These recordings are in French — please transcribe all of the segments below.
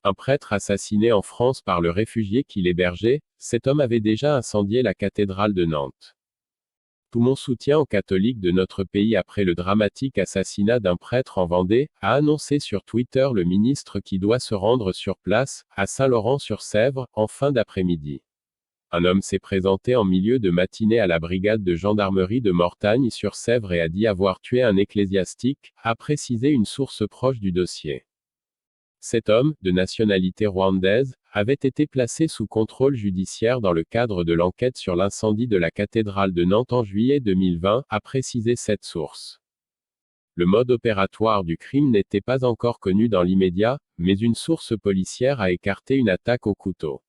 Un prêtre assassiné en France par le réfugié qui l'hébergeait, cet homme avait déjà incendié la cathédrale de Nantes. Tout mon soutien aux catholiques de notre pays après le dramatique assassinat d'un prêtre en Vendée, a annoncé sur Twitter le ministre qui doit se rendre sur place, à Saint-Laurent-sur-Sèvre, en fin d'après-midi. Un homme s'est présenté en milieu de matinée à la brigade de gendarmerie de Mortagne-sur-Sèvre et a dit avoir tué un ecclésiastique, a précisé une source proche du dossier. Cet homme, de nationalité rwandaise, avait été placé sous contrôle judiciaire dans le cadre de l'enquête sur l'incendie de la cathédrale de Nantes en juillet 2020, a précisé cette source. Le mode opératoire du crime n'était pas encore connu dans l'immédiat, mais une source policière a écarté une attaque au couteau.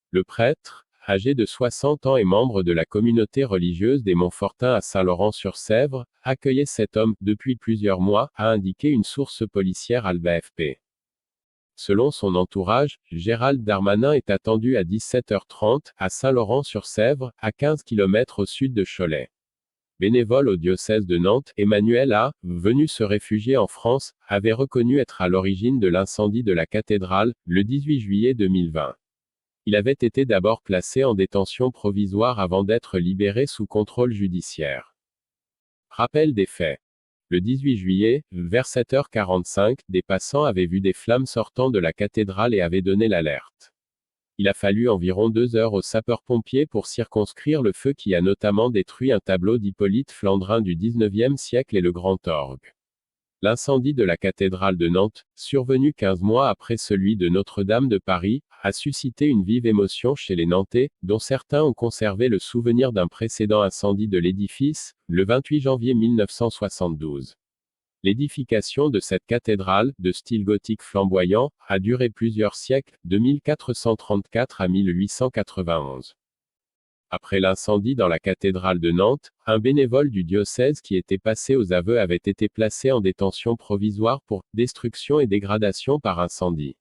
Le prêtre, âgé de 60 ans et membre de la communauté religieuse des Montfortins à Saint-Laurent-sur-Sèvre, accueillait cet homme depuis plusieurs mois, a indiqué une source policière à l'AFP. Selon son entourage, Gérald Darmanin est attendu à 17h30, à Saint-Laurent-sur-Sèvre, à 15 km au sud de Cholet. Bénévole au diocèse de Nantes, Emmanuel A., venu se réfugier en France, avait reconnu être à l'origine de l'incendie de la cathédrale, le 18 juillet 2020. Il avait été d'abord placé en détention provisoire avant d'être libéré sous contrôle judiciaire. Rappel des faits. Le 18 juillet, vers 7h45, des passants avaient vu des flammes sortant de la cathédrale et avaient donné l'alerte. Il a fallu environ 2 heures aux sapeurs-pompiers pour circonscrire le feu qui a notamment détruit un tableau d'Hippolyte Flandrin du XIXe siècle et le grand orgue. L'incendie de la cathédrale de Nantes, survenu 15 mois après celui de Notre-Dame de Paris, a suscité une vive émotion chez les Nantais, dont certains ont conservé le souvenir d'un précédent incendie de l'édifice, le 28 janvier 1972. L'édification de cette cathédrale, de style gothique flamboyant, a duré plusieurs siècles, de 1434 à 1891. Après l'incendie dans la cathédrale de Nantes, un bénévole du diocèse qui était passé aux aveux avait été placé en détention provisoire pour destruction et dégradation par incendie.